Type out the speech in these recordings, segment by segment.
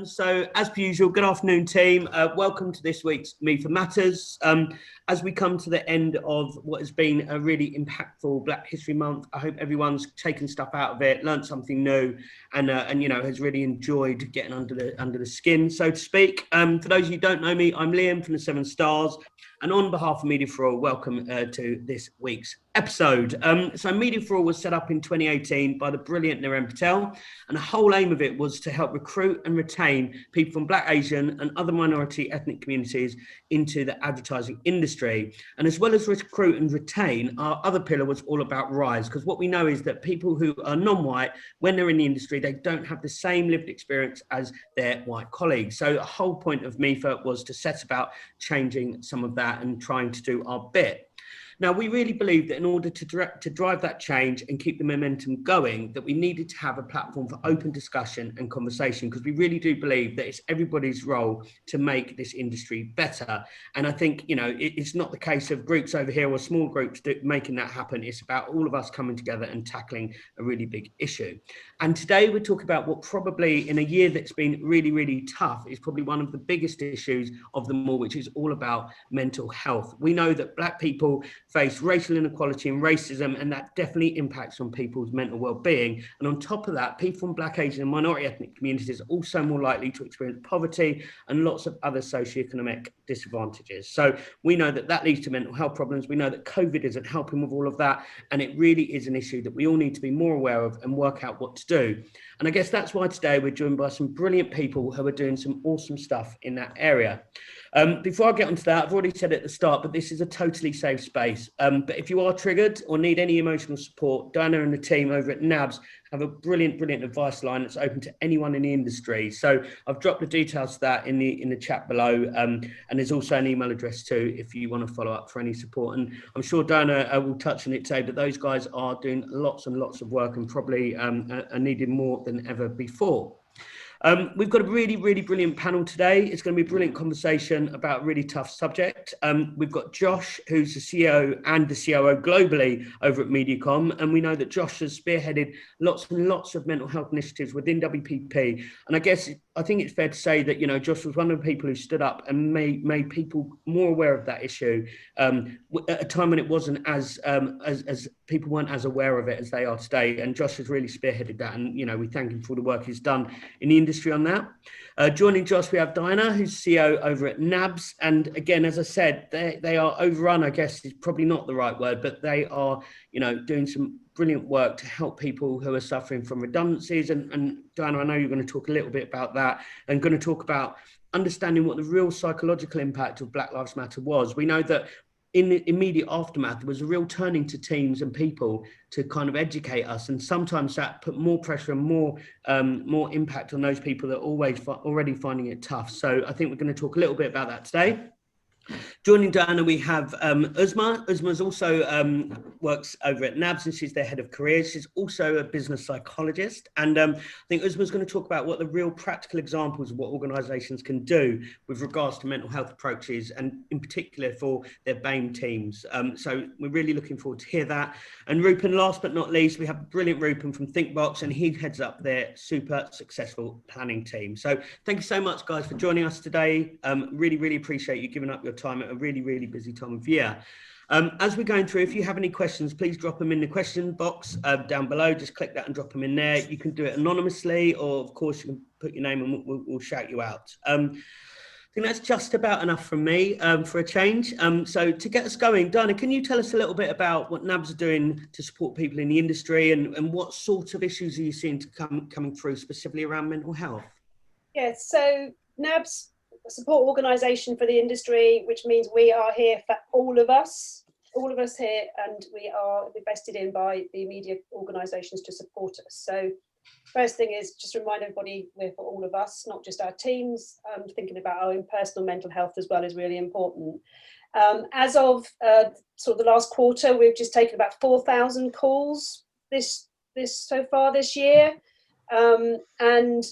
So as per usual, good afternoon team. Welcome to this week's Me for Matters. As we come to the end of what has been a really impactful Black History Month, I hope everyone's taken stuff out of it, learned something new, and you know, has really enjoyed getting under the skin, so to speak. For those of you who don't know me, I'm Liam from the Seven Stars, and on behalf of Media for All, welcome to this week's episode. So Media for All was set up in 2018 by the brilliant Rupen Shah, and the whole aim of it was to help recruit and retain people from Black, Asian and other minority ethnic communities into the advertising industry. And as well as recruit and retain, our other pillar was all about rise, because what we know is that people who are non-white, when they're in the industry, they don't have the same lived experience as their white colleagues. So the whole point of MEFA was to set about changing some of that and trying to do our bit. Now, we really believe that in order to drive that change and keep the momentum going, that we needed to have a platform for open discussion and conversation, because we really do believe that it's everybody's role to make this industry better. And I think, you know, it's not the case of groups over here or small groups making that happen. It's about all of us coming together and tackling a really big issue. And today we're talking about what probably in a year that's been really, really tough is probably one of the biggest issues of them all, which is all about mental health. We know that Black people face racial inequality and racism, and that definitely impacts on people's mental well-being. And on top of that, people from Black, Asian and minority ethnic communities are also more likely to experience poverty and lots of other socioeconomic disadvantages. So we know that that leads to mental health problems. We know that COVID isn't helping with all of that, and it really is an issue that we all need to be more aware of and work out what to do. And I guess that's why today we're joined by some brilliant people who are doing some awesome stuff in that area. Before I get onto that, I've already said it at the start, but this is a totally safe space. But if you are triggered or need any emotional support, Diana and the team over at NABS have a brilliant advice line that's open to anyone in the industry. So I've dropped the details of that in the chat below, and there's also an email address too if you want to follow up for any support. And I'm sure Diana will touch on it today, but those guys are doing lots and lots of work and probably are needed more than ever before. We've got a really brilliant panel today. It's going to be a brilliant conversation about a really tough subject. We've got Josh, who's the CEO and the COO globally over at Mediacom. And we know that Josh has spearheaded lots and lots of mental health initiatives within WPP. And I think it's fair to say that, you know, Josh was one of the people who stood up and made people more aware of that issue at a time when it wasn't as people weren't as aware of it as they are today. And Josh has really spearheaded that. And, you know, we thank him for the work he's done in the industry on that. Joining Josh, we have Diana, who's CEO over at NABS. And again, as I said, they are overrun, I guess is probably not the right word, but they are, you know, doing some brilliant work to help people who are suffering from redundancies. And Diana, I know you're going to talk a little bit about that and going to talk about understanding what the real psychological impact of Black Lives Matter was. We know that in the immediate aftermath, there was a real turning to teams and people to kind of educate us. And sometimes that put more pressure and more impact on those people that are already finding it tough. So I think we're going to talk a little bit about that today. Joining Diana, we have Uzma. Uzma's also works over at NABS, and she's their head of careers. She's also a business psychologist. And I think Uzma's going to talk about what the real practical examples of what organisations can do with regards to mental health approaches, and in particular for their BAME teams. So we're really looking forward to hear that. And Rupen, last but not least, we have brilliant Rupen from Thinkbox, and he heads up their super successful planning team. So thank you so much, guys, for joining us today. Really appreciate you giving up your time at a really busy time of year. As we're going through, if you have any questions, please drop them in the question box down below. Just click that and drop them in there. You can do it anonymously, or of course you can put your name and we'll shout you out. I think that's just about enough from me for a change. So to get us going, Diana, can you tell us a little bit about what NABS are doing to support people in the industry, and what sort of issues are you seeing coming through specifically around mental health? Yes, so NABS support organisation for the industry, which means we are here for all of us here, and we are invested in by the media organisations to support us. So first thing is just remind everybody we're for all of us, not just our teams. Thinking about our own personal mental health as well is really important. As of sort of the last quarter, we've just taken about 4,000 calls so far this year, and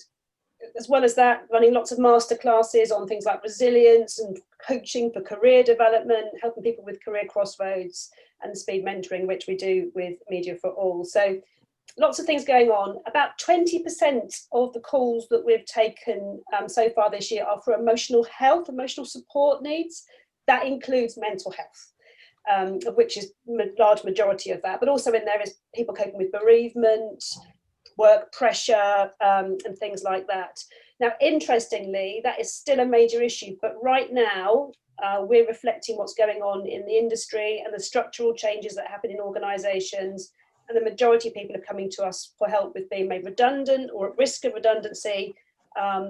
as well as that, running lots of masterclasses on things like resilience and coaching for career development, helping people with career crossroads, and speed mentoring, which we do with Media for All. So lots of things going on. About 20% of the calls that we've taken so far this year are for emotional health, emotional support needs. That includes mental health, of which is a large majority of that. But also in there is people coping with bereavement, work pressure, and things like that. Now, interestingly, that is still a major issue. But right now, we're reflecting what's going on in the industry and the structural changes that happen in organisations. And the majority of people are coming to us for help with being made redundant or at risk of redundancy,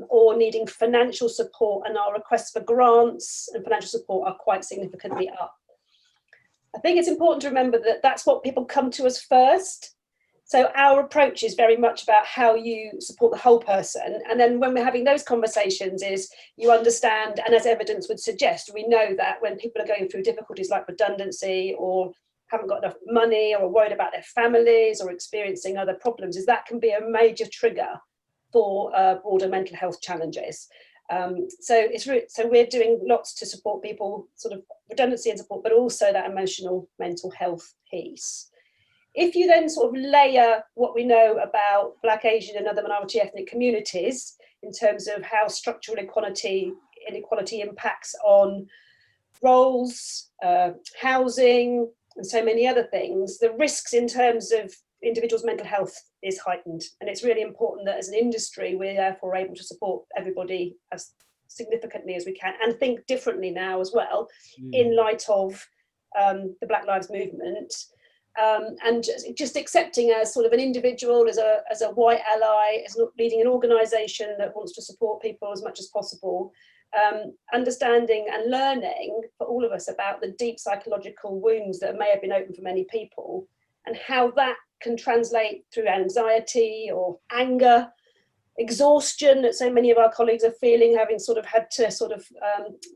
or needing financial support. And our requests for grants and financial support are quite significantly up. I think it's important to remember that that's what people come to us first. So our approach is very much about how you support the whole person. And then when we're having those conversations is you understand, and as evidence would suggest, we know that when people are going through difficulties like redundancy or haven't got enough money or are worried about their families or experiencing other problems, is that can be a major trigger for broader mental health challenges. So we're doing lots to support people, sort of redundancy and support, but also that emotional mental health piece. If you then sort of layer what we know about Black, Asian and other minority ethnic communities in terms of how structural inequality impacts on roles, housing, and so many other things, the risks in terms of individuals' mental health is heightened. And it's really important that as an industry, we're therefore able to support everybody as significantly as we can and think differently now as well, in light of the Black Lives Movement. And just accepting as sort of an individual, as a white ally, as leading an organisation that wants to support people as much as possible, understanding and learning for all of us about the deep psychological wounds that may have been open for many people and how that can translate through anxiety or anger, exhaustion that so many of our colleagues are feeling, having sort of had to sort of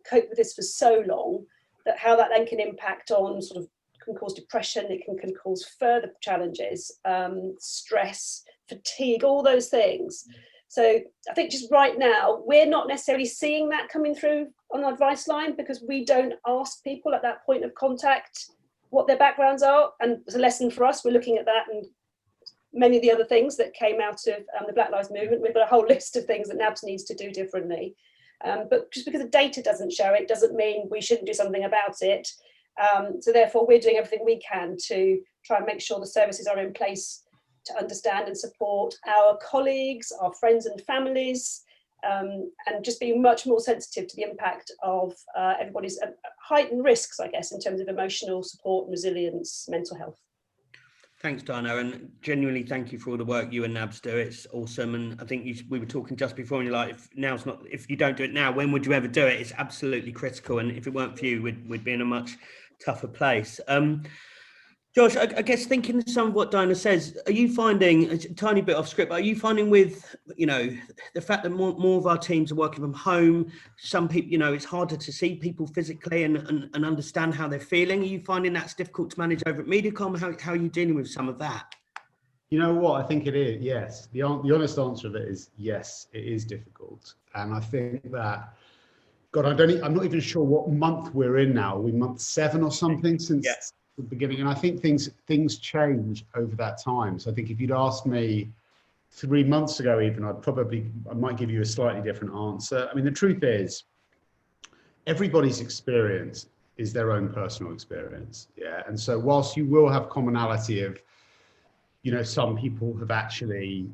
cope with this for so long, that how that then can impact on sort of can cause depression, it can cause further challenges, stress, fatigue, all those things. So I think just right now, we're not necessarily seeing that coming through on our advice line because we don't ask people at that point of contact what their backgrounds are. And it's a lesson for us. We're looking at that and many of the other things that came out of the Black Lives Movement. We've got a whole list of things that NABS needs to do differently. But just because the data doesn't show it doesn't mean we shouldn't do something about it. So therefore, we're doing everything we can to try and make sure the services are in place to understand and support our colleagues, our friends and families, and just being much more sensitive to the impact of everybody's heightened risks, I guess, in terms of emotional support, resilience, mental health. Thanks, Dana, and genuinely thank you for all the work you and NABS do. It's awesome, and I think we were talking just before, and you're like, if you don't do it now, when would you ever do it? It's absolutely critical, and if it weren't for you, we'd be in a much tougher place. Josh, I guess thinking of some of what Diana says, are you finding, a tiny bit off script, are you finding with, the fact that more of our teams are working from home, some people, it's harder to see people physically and understand how they're feeling. Are you finding that's difficult to manage over at Mediacom? How are you dealing with some of that? You know what, I think it is, yes. The honest answer of it is yes, it is difficult. And I think that, God, I'm not even sure what month we're in now. Are we month 7 or something since the beginning? And I think things change over that time. So I think if you'd asked me 3 months ago even, I might give you a slightly different answer. I mean, the truth is, everybody's experience is their own personal experience. Yeah. And so whilst you will have commonality of, some people have actually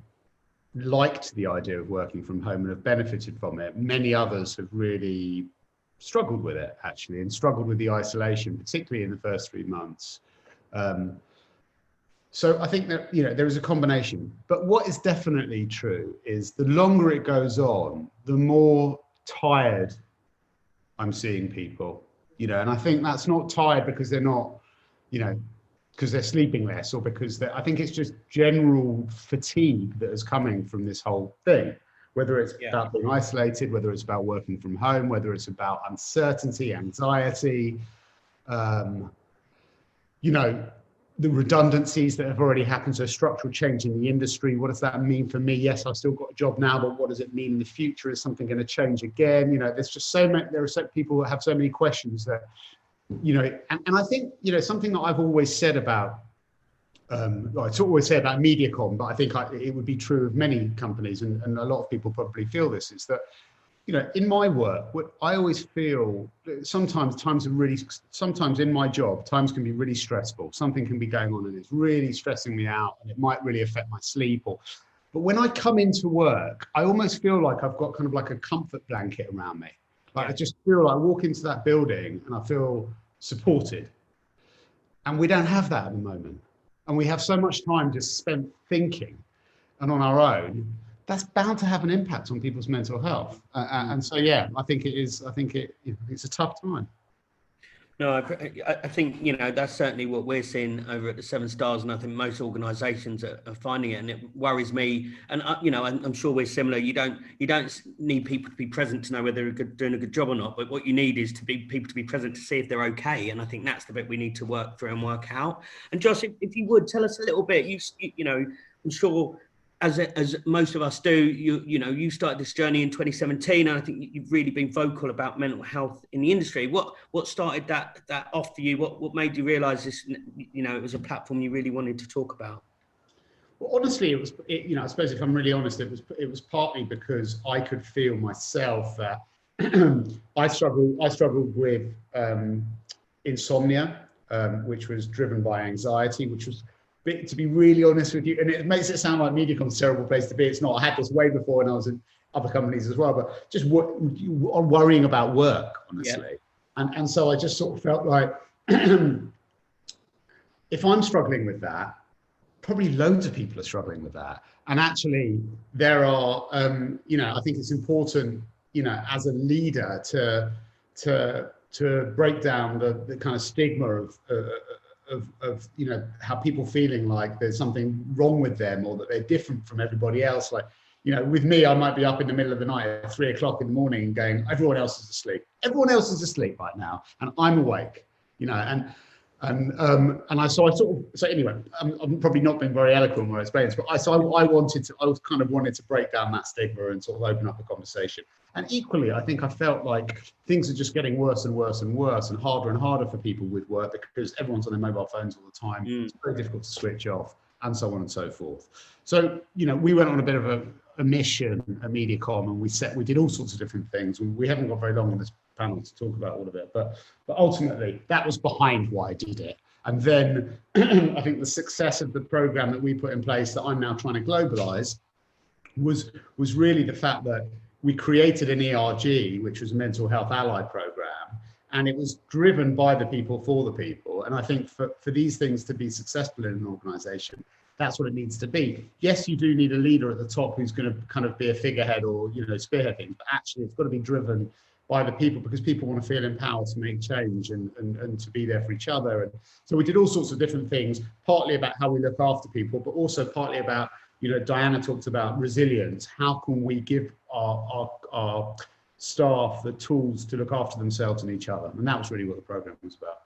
liked the idea of working from home and have benefited from it, many others have really struggled with it actually, and struggled with the isolation, particularly in the first 3 months. So I think that, there is a combination, but what is definitely true is the longer it goes on, the more tired I'm seeing people, and I think that's not tired because they're not, because they're sleeping less or because I think it's just general fatigue that is coming from this whole thing. Whether it's about being isolated, whether it's about working from home, whether it's about uncertainty, anxiety, the redundancies that have already happened, so structural change in the industry. What does that mean for me? Yes, I've still got a job now, but what does it mean in the future? Is something going to change again? There's just so many, there are so people that have so many questions that, and I think, something that I've always said about It's always said about Mediacom, but I think it would be true of many companies, and a lot of people probably feel this, is that, in my work, I always feel sometimes in my job, times can be really stressful. Something can be going on and it's really stressing me out, and it might really affect my sleep. But when I come into work, I almost feel like I've got kind of like a comfort blanket around me. I just feel like I walk into that building and I feel supported. And we don't have that at the moment. And we have so much time just spent thinking and on our own. That's bound to have an impact on people's mental health. And so, yeah, I think it's a tough time. No, I think, that's certainly what we're seeing over at the Seven Stars, and I think most organisations are finding it, and it worries me. And I'm sure we're similar. You don't need people to be present to know whether they're doing a good job or not, but what you need is people to be present to see if they're okay. And I think that's the bit we need to work through and work out. And Josh, if you would tell us a little bit, I'm sure, as most of us do, you started this journey in 2017, and I think you've really been vocal about mental health in the industry. What started that off for you? What made you realise this? It was a platform you really wanted to talk about. Well, honestly, I suppose if I'm really honest, it was partly because I could feel myself that I struggled with insomnia, which was driven by anxiety, which was, to be really honest with you, and it makes it sound like Mediacom's a terrible place to be. It's not. I had this way before when I was in other companies as well, but just worrying about work, honestly. Yeah. And so I just sort of felt like if I'm struggling with that, probably loads of people are struggling with that. And actually there are, I think it's important, as a leader to break down the kind of stigma of how people feeling like there's something wrong with them, or that they're different from everybody else. Like, with me, I might be up in the middle of the night at 3 o'clock in the morning and going, everyone else is asleep. Everyone else is asleep right now, and I'm awake. So anyway, I'm probably not being very eloquent when I explain this, but I kind of wanted to break down that stigma and sort of open up a conversation. And equally, I think I felt like things are just getting worse and worse and worse, and harder for people with work, because everyone's on their mobile phones all the time. It's very difficult to switch off, and so on and so forth. So, we went on a bit of a mission at Mediacom, and we did all sorts of different things. We haven't got very long on this panel to talk about all of it, but ultimately that was behind why I did it. And then I think the success of the program that we put in place, that I'm now trying to globalize, was really the fact that we created an ERG, which was a mental health allied program, and it was driven by the people for the people. And I think for these things to be successful in an organization, that's what it needs to be. Yes, you do need a leader at the top who's going to kind of be a figurehead or, spearhead things, but actually it's got to be driven by the people, because people want to feel empowered to make change and to be there for each other. And so we did all sorts of different things, partly about how we look after people, but also partly about, Diana talked about resilience. How can we give our staff the tools to look after themselves and each other? And that was really what the program was about.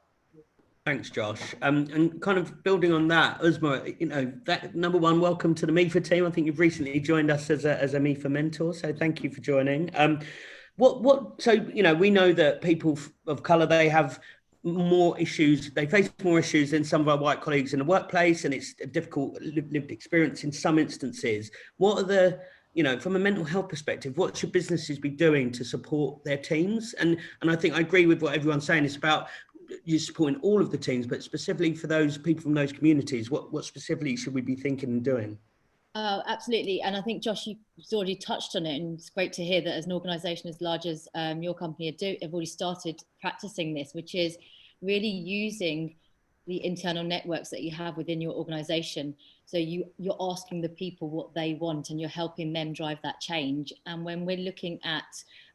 Thanks, Josh. And kind of building on that, Uzma, that number one, welcome to the MEFA team. I think you've recently joined us as a MEFA mentor, so thank you for joining. We know that people of colour, they have more issues, they face more issues than some of our white colleagues in the workplace, and it's a difficult lived experience in some instances. What are the, from a mental health perspective, what should businesses be doing to support their teams? And I think I agree with what everyone's saying. It's about you supporting all of the teams, but specifically for those people from those communities, what specifically should we be thinking and doing? Absolutely. And I think, Josh, you've already touched on it, and it's great to hear that as an organisation as large as your company have already started practicing this, which is really using the internal networks that you have within your organisation. So you're asking the people what they want, and you're helping them drive that change. And when we're looking at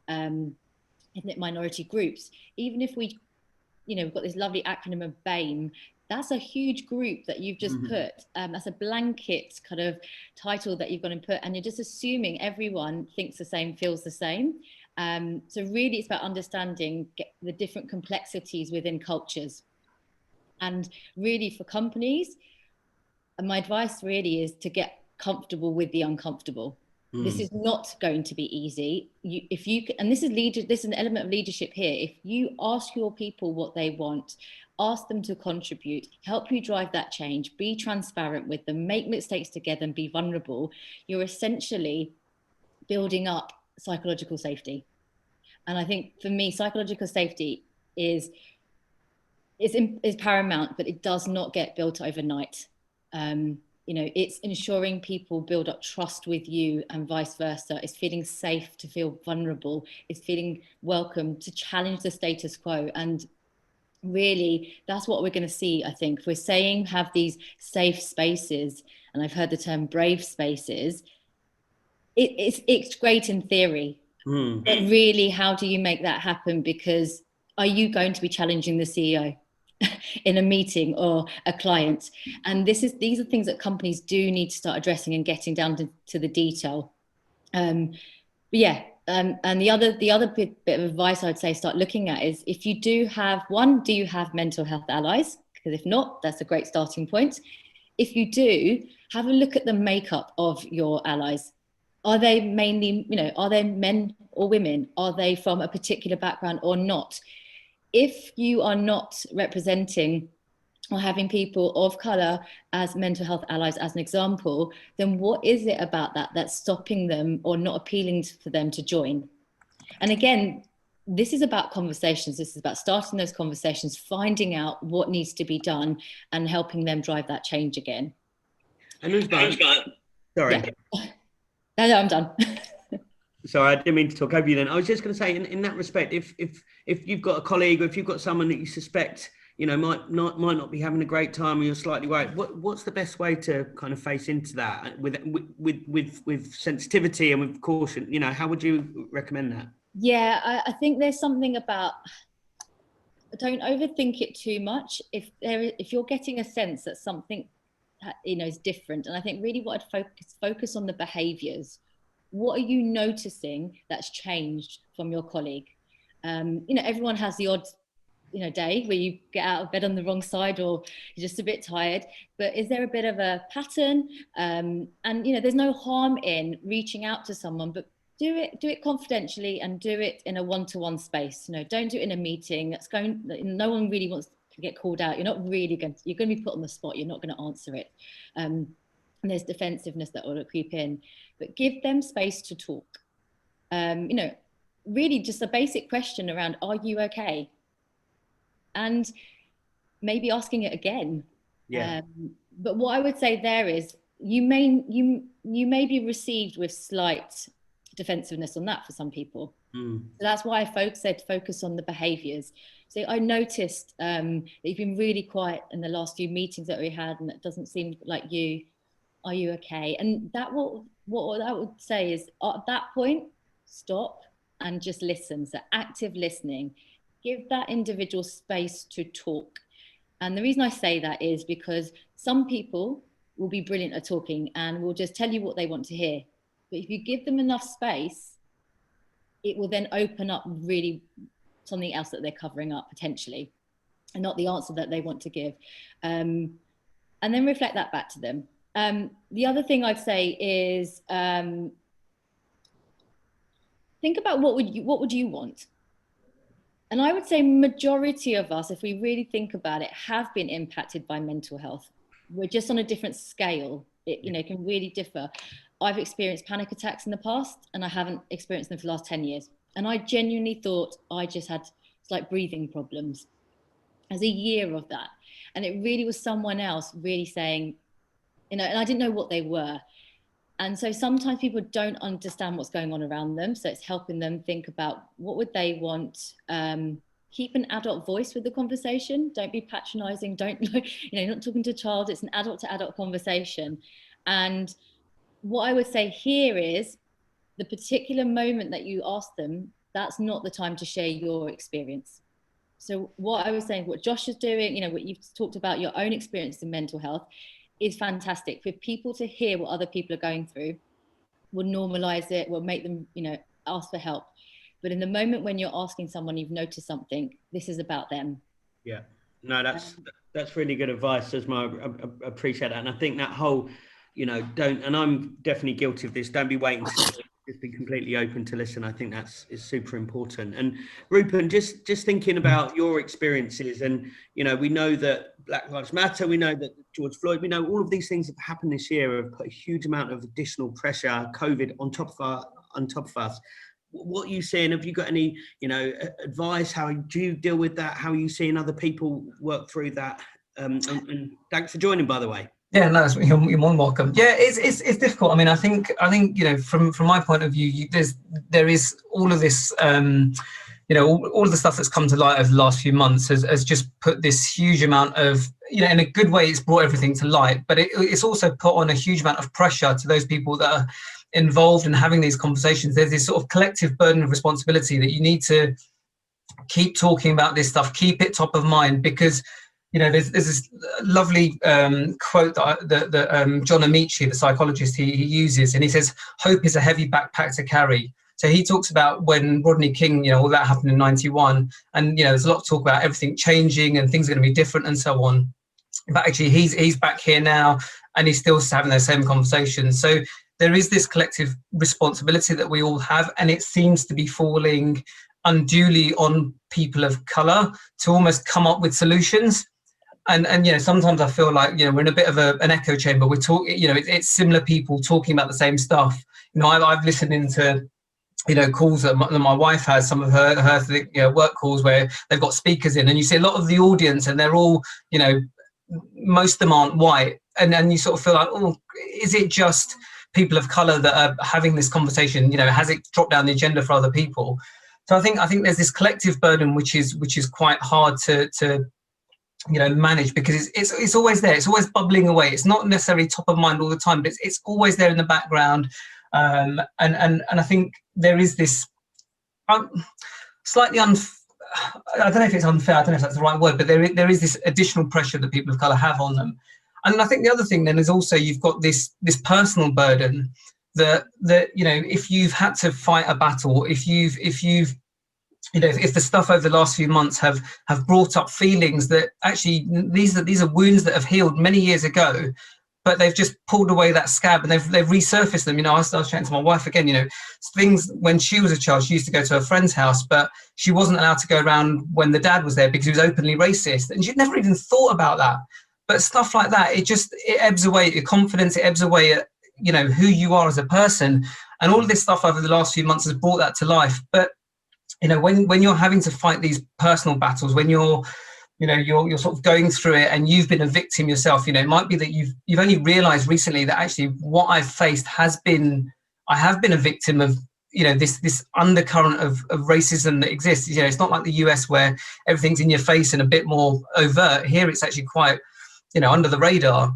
ethnic minority groups, even if we've got this lovely acronym of BAME, that's a huge group that you've just put. That's a blanket kind of title that you've gone and put, and you're just assuming everyone thinks the same, feels the same. So really it's about understanding the different complexities within cultures. And really for companies, my advice really is to get comfortable with the uncomfortable. This is not going to be easy. And this is an element of leadership here. If you ask your people what they want, ask them to contribute, help you drive that change, be transparent with them, make mistakes together and be vulnerable, you're essentially building up psychological safety. And I think for me, psychological safety is paramount, but it does not get built overnight. It's ensuring people build up trust with you and vice versa. It's feeling safe to feel vulnerable. It's feeling welcome to challenge the status quo. And really, that's what we're going to see, I think. If we're saying have these safe spaces, and I've heard the term brave spaces, it's great in theory. But really, how do you make that happen? Because are you going to be challenging the CEO in a meeting or a client? And these are things that companies do need to start addressing and getting down to the detail. And the other bit of advice I'd say start looking at is, if you do have mental health allies? Because if not, that's a great starting point. If you do, have a look at the makeup of your allies. Are they mainly, are they men or women? Are they from a particular background or not? If you are not representing or having people of colour as mental health allies, as an example, then what is it about that that's stopping them or not appealing for them to join? And again, this is about conversations. This is about starting those conversations, finding out what needs to be done and helping them drive that change again. And Uzma, sorry. Yeah. No, I'm done. Sorry, I didn't mean to talk over you then. I was just going to say, in that respect, if you've got a colleague or if you've got someone that you suspect, might not be having a great time, or you're slightly worried, what's the best way to kind of face into that with sensitivity and with caution? How would you recommend that? Yeah, I think there's something about, don't overthink it too much. If you're getting a sense that something is different, and I think really what I'd focus on the behaviours. What are you noticing that's changed from your colleague? Everyone has the odd day where you get out of bed on the wrong side, or you're just a bit tired, but is there a bit of a pattern? And there's no harm in reaching out to someone, but do it confidentially and do it in a one-to-one space. Don't do it in a meeting. No one really wants to get called out. You're going to be put on the spot. You're not going to answer it. And there's defensiveness that will creep in, but give them space to talk. Really just a basic question around, are you okay? And maybe asking it again. Yeah. But what I would say there is, you may be received with slight defensiveness on that for some people. So that's why I said focus on the behaviours. So I noticed that you've been really quiet in the last few meetings that we had, and it doesn't seem like you. Are you okay? And that what I would say is, at that point, stop and just listen. So active listening. Give that individual space to talk. And the reason I say that is because some people will be brilliant at talking and will just tell you what they want to hear. But if you give them enough space, it will then open up really something else that they're covering up potentially, and not the answer that they want to give. And then reflect that back to them. The other thing I'd say is think about what would you want? And I would say majority of us, if we really think about it, have been impacted by mental health. We're just on a different scale. It can really differ. I've experienced panic attacks in the past, and I haven't experienced them for the last 10 years. And I genuinely thought I just had breathing problems. As a year of that. And it really was someone else really saying, and I didn't know what they were. And so sometimes people don't understand what's going on around them. So it's helping them think about what would they want. Keep an adult voice with the conversation. Don't be patronizing. You're not talking to a child. It's an adult to adult conversation. And what I would say here is the particular moment that you ask them, that's not the time to share your experience. So what I was saying, what Josh is doing, what you've talked about, your own experience in mental health, is fantastic. For people to hear what other people are going through, will normalize it, will make them, ask for help. But in the moment when you're asking someone, you've noticed something, this is about them. Yeah, no, that's really good advice, Uzma. I appreciate that. And I think that whole, don't, and I'm definitely guilty of this, don't be waiting to just be completely open to listen. I think is super important. And Rupen, just thinking about your experiences, and we know that Black Lives Matter, we know that George Floyd, we know all of these things have happened this year, have put a huge amount of additional pressure, COVID on top of us. What are you seeing? Have you got any advice? How do you deal with that? How are you seeing other people work through that? And thanks for joining, by the way. Yeah, no, you're more than welcome. Yeah, it's difficult. I mean, I think from my point of view, there is all of this, all of the stuff that's come to light over the last few months has just put this huge amount of, in a good way, it's brought everything to light, but it's also put on a huge amount of pressure to those people that are involved in having these conversations. There's this sort of collective burden of responsibility that you need to keep talking about this stuff, keep it top of mind, because there's this lovely quote that John Amici, the psychologist, he uses, and he says, hope is a heavy backpack to carry. So he talks about when Rodney King, all that happened in 91, and there's a lot of talk about everything changing and things are going to be different and so on. But actually he's back here now and he's still having those same conversations. So there is this collective responsibility that we all have, and it seems to be falling unduly on people of colour to almost come up with solutions. And sometimes I feel like we're in a bit of an echo chamber. We're talking, it's similar people talking about the same stuff. I've listened into calls that my wife has, some of her work calls where they've got speakers in, and you see a lot of the audience, and they're all most of them aren't white, and you sort of feel like, oh, is it just people of colour that are having this conversation? Has it dropped down the agenda for other people? So I think there's this collective burden which is quite hard to manage, because it's always there, it's always bubbling away. It's not necessarily top of mind all the time, but it's always there in the background. And I think there is this slightly I don't know if it's unfair, I don't know if that's the right word, but there is this additional pressure that people of colour have on them. And I think the other thing then is also you've got this personal burden that if you've had to fight a battle, if the stuff over the last few months have brought up feelings that actually these are wounds that have healed many years ago, but they've just pulled away that scab and they've resurfaced them. I was chatting to my wife again, things when she was a child, she used to go to her friend's house, but she wasn't allowed to go around when the dad was there because he was openly racist, and she'd never even thought about that. But stuff like that, it ebbs away at your confidence, it ebbs away at who you are as a person, and all of this stuff over the last few months has brought that to life. But when you're having to fight these personal battles, when you're sort of going through it and you've been a victim yourself, it might be that you've only realized recently that actually what I've faced I have been a victim of this undercurrent of racism that exists. It's not like the US where everything's in your face and a bit more overt. Here it's actually quite under the radar.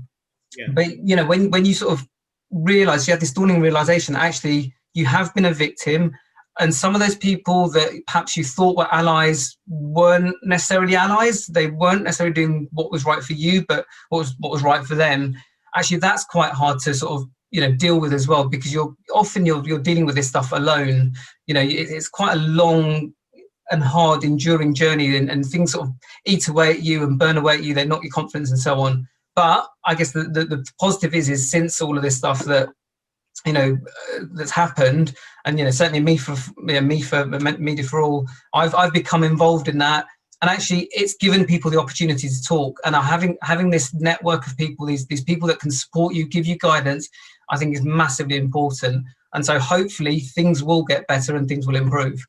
Yeah. But when you sort of realize, you have this dawning realization that actually you have been a victim, and some of those people that perhaps you thought were allies weren't necessarily allies. They weren't necessarily doing what was right for you, but what was right for them. Actually, that's quite hard to sort of deal with as well, because you're dealing with this stuff alone. It's quite a long and hard, enduring journey, and things sort of eat away at you and burn away at you. They knock your confidence and so on. But I guess the positive is since all of this stuff that that's happened, and certainly me for Media for All, I've become involved in that, and actually it's given people the opportunity to talk, and having this network of people, these people that can support you, give you guidance, I think is massively important. And so hopefully things will get better and things will improve.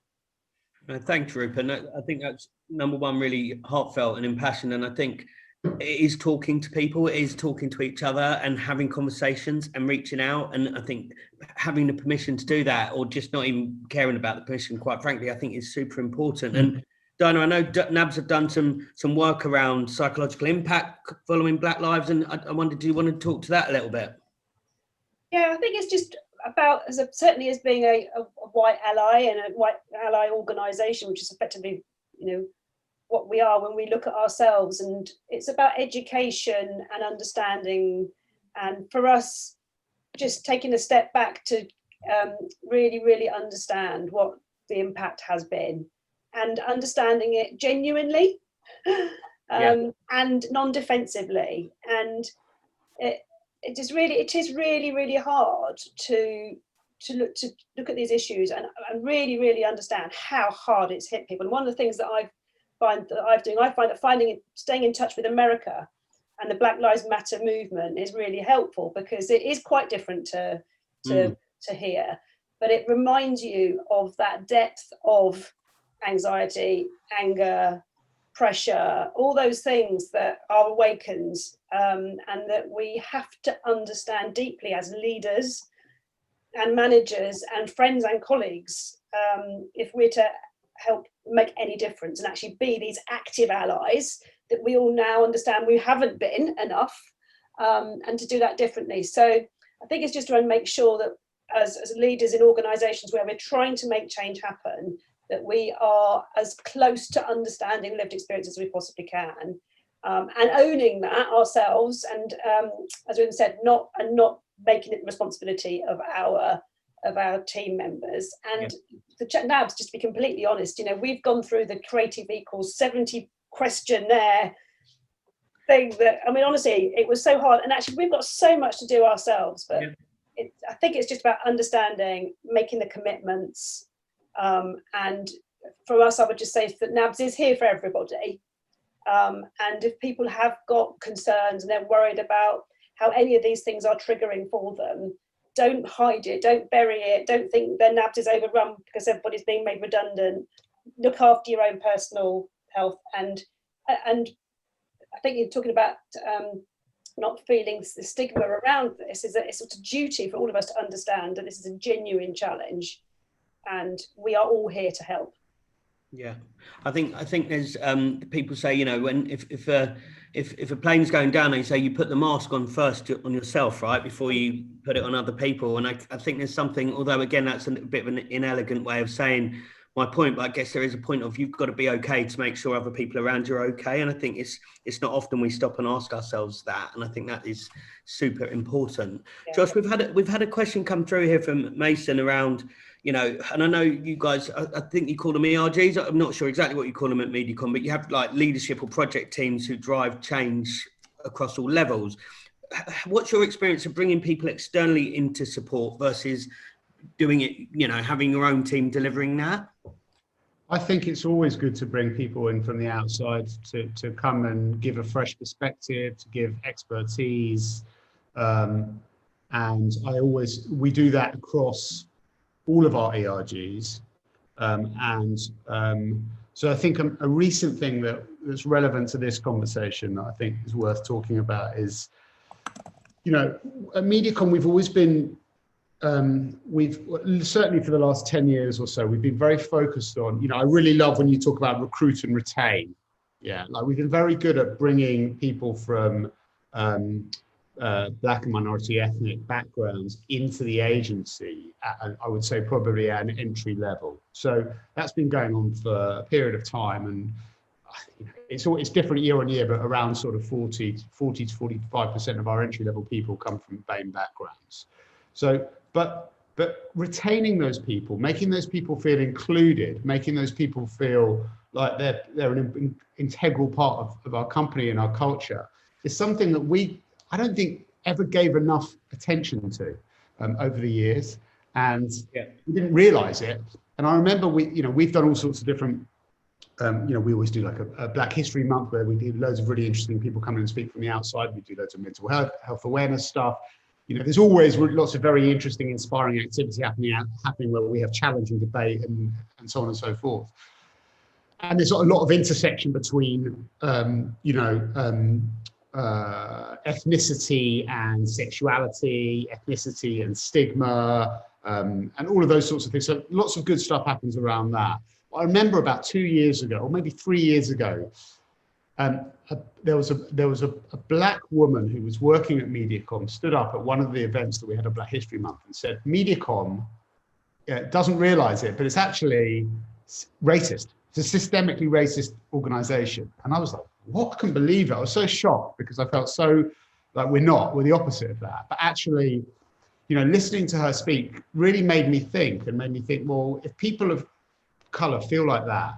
Thanks, Rupen. I think that's number one, really heartfelt and impassioned, and I think it is talking to people, it is talking to each other and having conversations and reaching out. And I think having the permission to do that, or just not even caring about the permission, quite frankly, I think is super important. Mm-hmm. And Dinah, I know NABS have done some work around psychological impact following Black Lives, and I wondered, do you want to talk to that a little bit? Yeah, I think it's just about, certainly as being a white ally and a white ally organisation, which is effectively, what we are when we look at ourselves, and it's about education and understanding, and for us just taking a step back to really understand what the impact has been, and understanding it genuinely and non-defensively. And it is really hard to look at these issues and really understand how hard it's hit people. And one of the things that I find that staying in touch with America and the Black Lives Matter movement is really helpful, because it is quite different to here, but it reminds you of that depth of anxiety, anger, pressure, all those things that are awakened, and that we have to understand deeply as leaders and managers and friends and colleagues, if we're to help make any difference and actually be these active allies that we all now understand we haven't been enough, and to do that differently. So I think it's just to make sure that as leaders in organisations where we're trying to make change happen, that we are as close to understanding lived experience as we possibly can, and owning that ourselves, and as Rupen said, not making it the responsibility of our team members. And the NABS, just to be completely honest, we've gone through the Creative Equals 70 questionnaire thing that, I mean, honestly, it was so hard, and actually we've got so much to do ourselves, but I think it's just about understanding, making the commitments, and for us, I would just say that NABS is here for everybody, and if people have got concerns and they're worried about how any of these things are triggering for them, don't hide it, don't bury it, don't think their NABS is overrun because everybody's being made redundant. Look after your own personal health, and I think you're talking about not feeling the stigma around this. Is that it's a duty for all of us to understand that this is a genuine challenge, and we are all here to help. Yeah, I think there's people say, when if a plane's going down, they say you put the mask on first on yourself, right, before you put it on other people. And I think there's something, although again that's a bit of an inelegant way of saying my point, but I guess there is a point of you've got to be okay to make sure other people around you are okay. And I think it's not often we stop and ask ourselves that, and I think that is super important. Yeah. Josh, we've had a question come through here from Mason around, and I know you guys, I think you call them ERGs. I'm not sure exactly what you call them at Mediacom, but you have like leadership or project teams who drive change across all levels. What's your experience of bringing people externally into support versus doing it, having your own team delivering that? I think it's always good to bring people in from the outside to come and give a fresh perspective, to give expertise. And we do that across all of our ERGs. So I think a recent thing that's relevant to this conversation that I think is worth talking about is, at Mediacom, we've always been, we've certainly for the last 10 years or so, we've been very focused on, I really love when you talk about recruit and retain. Yeah, like we've been very good at bringing people from Black and minority ethnic backgrounds into the agency at, I would say, probably at an entry level. So that's been going on for a period of time, and it's different year on year, but around sort of 40 to 45% of our entry level people come from BAME backgrounds. So, but retaining those people, making those people feel included, making those people feel like they're an integral part of our company and our culture is something that I don't think ever gave enough attention to over the years, and we didn't realize it. And I remember we've done all sorts of different, we always do like a Black History Month where we do loads of really interesting people come in and speak from the outside. We do loads of mental health awareness stuff. There's always lots of very interesting, inspiring activity happening where we have challenge and debate and so on and so forth. And there's a lot of intersection between, ethnicity and sexuality, ethnicity and stigma, and all of those sorts of things. So lots of good stuff happens around that. I remember about 2 years ago, or maybe 3 years ago, there was a Black woman who was working at Mediacom, stood up at one of the events that we had a Black History Month and said, Mediacom doesn't realize it, but it's actually racist. It's a systemically racist organization. And I was like, what? I couldn't believe it. I was so shocked because I felt so like we're the opposite of that. But actually, listening to her speak really made me think, well, if people of color feel like that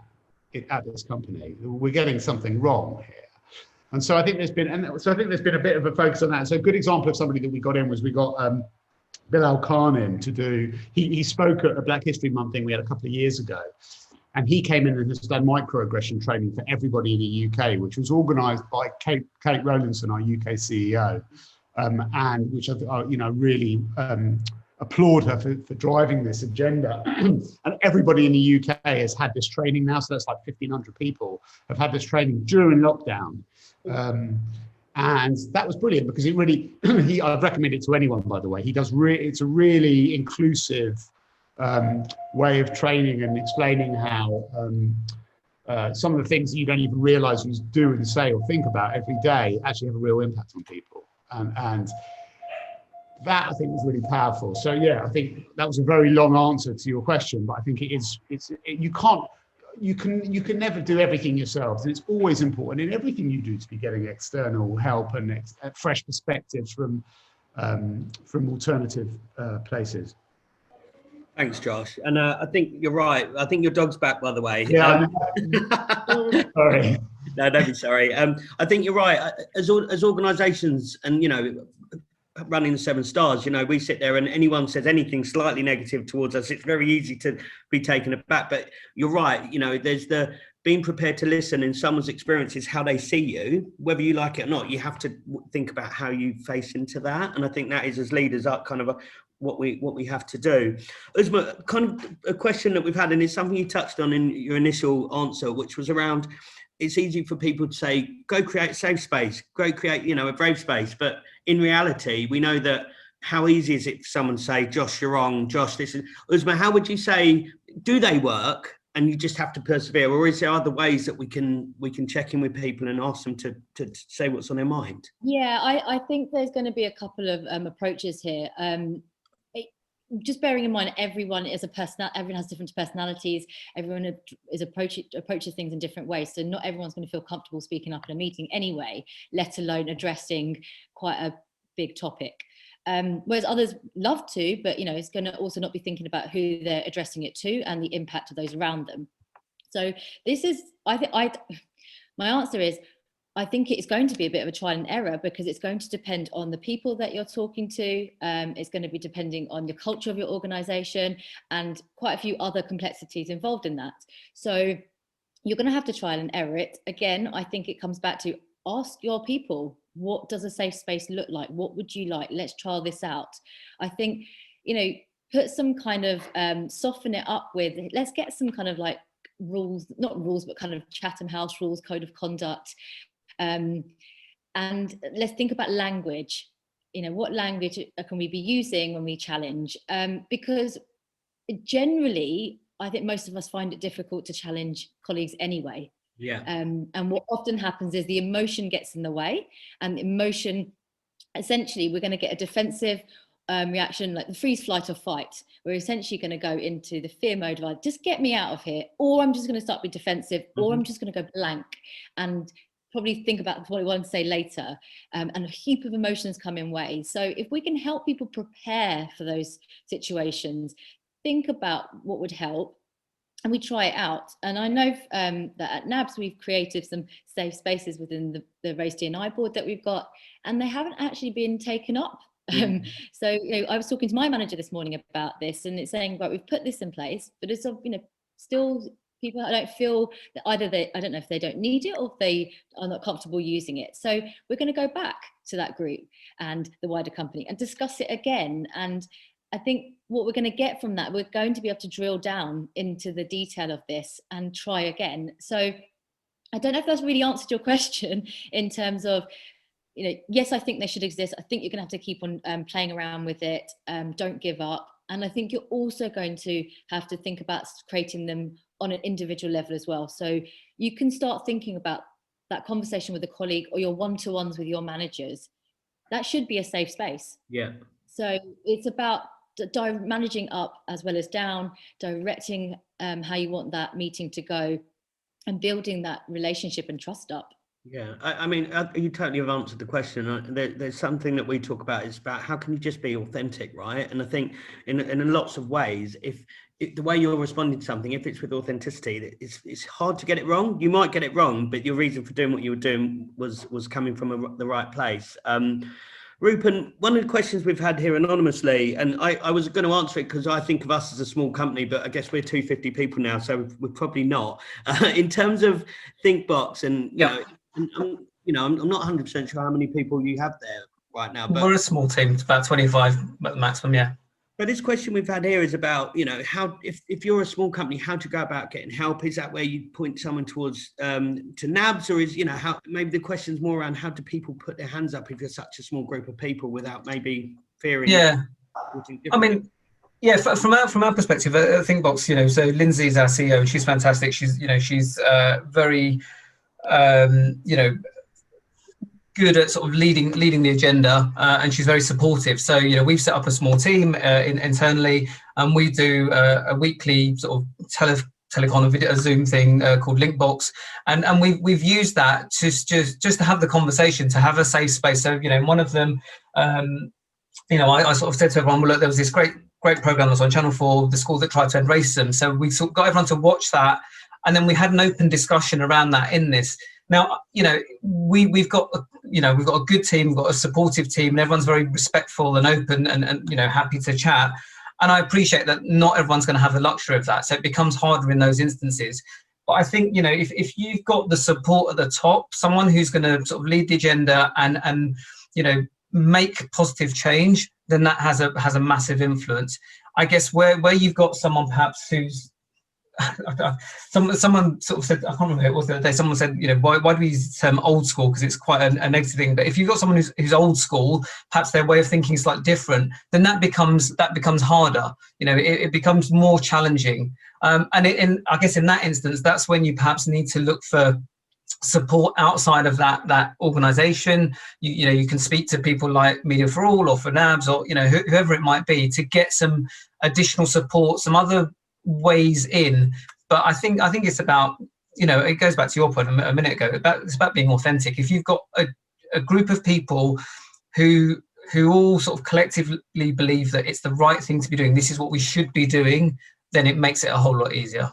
at this company, we're getting something wrong here. And so I think there's been a bit of a focus on that. So a good example of somebody that we got in was we got Bilal Khan in to do. He spoke at a Black History Month thing we had a couple of years ago, and he came in and has done microaggression training for everybody in the UK, which was organised by Kate Rowlinson, our UK CEO, and which I really applaud her for driving this agenda. And everybody in the UK has had this training now, so that's like 1,500 people have had this training during lockdown. And that was brilliant because it really, I'd recommend it to anyone, by the way. It's a really inclusive way of training and explaining how some of the things that you don't even realise you do and say or think about every day actually have a real impact on people. And that I think was really powerful. So yeah, I think that was a very long answer to your question, but I think you can never do everything yourselves. It's always important in everything you do to be getting external help and fresh perspectives from alternative places. Thanks, Josh. And I think you're right. I think your dog's back, by the way. Yeah. Sorry. No, don't be sorry. I think you're right. As organisations, and running the 7 Stars, we sit there and anyone says anything slightly negative towards us, it's very easy to be taken aback. But you're right. There's the being prepared to listen in someone's experiences, how they see you, whether you like it or not. You have to think about how you face into that. And I think that is, as leaders, up kind of what we have to do. Uzma, kind of a question that we've had, and it's something you touched on in your initial answer, which was around, it's easy for people to say, go create a safe space, go create, a brave space. But in reality, we know that how easy is it for someone to say, Josh, you're wrong, Josh, this is... Uzma, how would you say, do they work and you just have to persevere? Or is there other ways that we can check in with people and ask them to say what's on their mind? Yeah, I think there's going to be a couple of approaches here. Just bearing in mind, everyone is everyone has different personalities. Everyone approaches things in different ways. So not everyone's going to feel comfortable speaking up in a meeting anyway, let alone addressing quite a big topic. Whereas others love to, but it's going to also not be thinking about who they're addressing it to and the impact of those around them. So this is, my answer is, I think it's going to be a bit of a trial and error because it's going to depend on the people that you're talking to. It's going to be depending on the culture of your organisation and quite a few other complexities involved in that. So you're going to have to trial and error it. Again, I think it comes back to ask your people, what does a safe space look like? What would you like? Let's trial this out. I think, put some kind of, soften it up with, let's get some kind of like rules, not rules, but kind of Chatham House rules, code of conduct. And let's think about language. What language can we be using when we challenge? Because generally, I think most of us find it difficult to challenge colleagues anyway. Yeah. And what often happens is the emotion gets in the way, and emotion, essentially, we're going to get a defensive reaction, like the freeze, flight, or fight. We're essentially going to go into the fear mode of like, just get me out of here, or I'm just going to start being defensive, or I'm just going to go blank and probably think about what I want to say later, and a heap of emotions come in waves. So if we can help people prepare for those situations, think about what would help, and we try it out. And I know that at NABS we've created some safe spaces within the Race D&I board that we've got, and they haven't actually been taken up. So I was talking to my manager this morning about this, and it's saying, right, we've put this in place, but it's still people I don't feel that either I don't know if they don't need it or if they are not comfortable using it. So we're going to go back to that group and the wider company and discuss it again. And I think what we're going to get from that, we're going to be able to drill down into the detail of this and try again. So I don't know if that's really answered your question in terms of, yes, I think they should exist. I think you're going to have to keep on playing around with it. Don't give up. And I think you're also going to have to think about creating them on an individual level as well. So you can start thinking about that conversation with a colleague or your one-to-ones with your managers. That should be a safe space. Yeah. So it's about managing up as well as down, directing how you want that meeting to go, and building that relationship and trust up. Yeah, I mean, you totally have answered the question. There's something that we talk about is about how can you just be authentic, right? And I think in lots of ways, if the way you're responding to something, if it's with authenticity, it's hard to get it wrong. You might get it wrong, but your reason for doing what you were doing was coming from the right place. Rupen, one of the questions we've had here anonymously, and I was going to answer it because I think of us as a small company, but I guess we're 250 people now, so we're probably not. In terms of Thinkbox, and you know, I'm not 100% sure how many people you have there right now, but we're a small team. It's about 25 at the maximum. Yeah. But this question we've had here is about, you know, how if you're a small company, how to go about getting help? Is that where you point someone towards to NABS, or is, you know, how maybe the question's more around how do people put their hands up if you're such a small group of people without maybe fearing? Yeah, I mean, yeah, from our perspective, I think Thinkbox, you know, so Lindsay's our CEO and she's fantastic. She's, you know, she's very, you know, good at sort of leading the agenda, and she's very supportive. So, you know, we've set up a small team internally, and we do a weekly sort of telecon, a Zoom thing called Linkbox, and we've used that to just to have the conversation, to have a safe space. So, you know, one of them, you know, I sort of said to everyone, well, look, there was this great program that's on Channel 4, The School That Tried to End Racism. So we sort of got everyone to watch that, and then we had an open discussion around that in this. Now, you know, we've got a good team, we've got a supportive team, and everyone's very respectful and open and you know, happy to chat. And I appreciate that not everyone's going to have the luxury of that, so it becomes harder in those instances. But I think, you know, if you've got the support at the top, someone who's going to sort of lead the agenda and you know, make positive change, then that has a massive influence. I guess where you've got someone perhaps who's someone sort of said, I can't remember who it was the other day, someone said, you know, why do we use the term old school, because it's quite a negative thing. But if you've got someone who's old school, perhaps their way of thinking is slightly different, then that becomes harder. You know, it becomes more challenging. And I guess in that instance, that's when you perhaps need to look for support outside of that organization. You know, you can speak to people like Media for All or for NABS, or, you know, whoever it might be, to get some additional support, some other ways in. But I think it's about, you know, it goes back to your point a minute ago, it's about being authentic. If you've got a group of people who all sort of collectively believe that it's the right thing to be doing, this is what we should be doing, then it makes it a whole lot easier.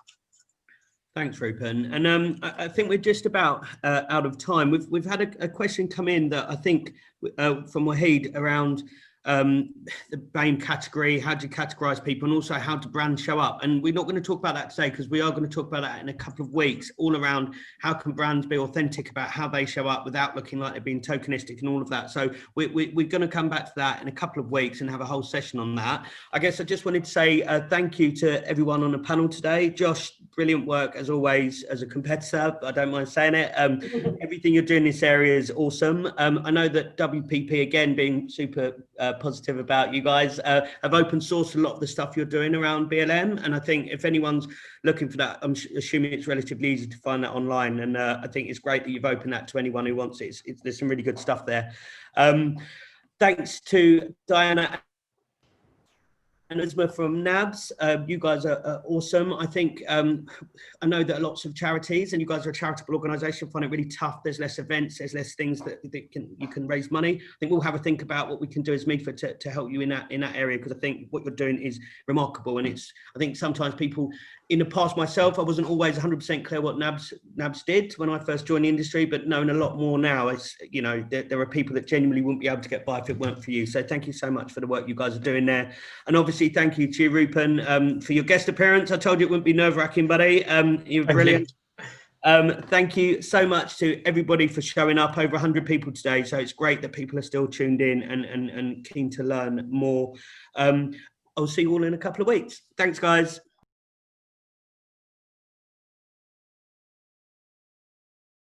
Thanks, Rupen. And I think we're just about out of time. We've had a question come in that I think from Wahid around the BAME category, how do you categorize people, and also how do brands show up. And we're not going to talk about that today, because we are going to talk about that in a couple of weeks, all around how can brands be authentic about how they show up without looking like they're being tokenistic and all of that. So we're going to come back to that in a couple of weeks and have a whole session on that. I guess I just wanted to say thank you to everyone on the panel today. Josh, brilliant work as always as a competitor, I don't mind saying it. Everything you're doing in this area is awesome. I know that WPP, again, being super positive about you guys, have open sourced a lot of the stuff you're doing around BLM, and I think if anyone's looking for that, I'm assuming it's relatively easy to find that online, and I think it's great that you've opened that to anyone who wants it. There's some really good stuff there. Thanks to Diana and Uzma from NABS. You guys are awesome. I think I know that lots of charities, and you guys are a charitable organisation, find it really tough. There's less events, there's less things that you can raise money. I think we'll have a think about what we can do as MIFA to help you in that area, because I think what you're doing is remarkable. And I think sometimes people, in the past myself, I wasn't always 100% clear what NABS did when I first joined the industry, but knowing a lot more now, it's, you know, there are people that genuinely wouldn't be able to get by if it weren't for you. So thank you so much for the work you guys are doing there. And obviously, thank you to you, Rupen, for your guest appearance. I told you it wouldn't be nerve-wracking, buddy. You're brilliant. Thank you so much to everybody for showing up. Over 100 people today, so it's great that people are still tuned in and keen to learn more. I'll see you all in a couple of weeks. Thanks, guys.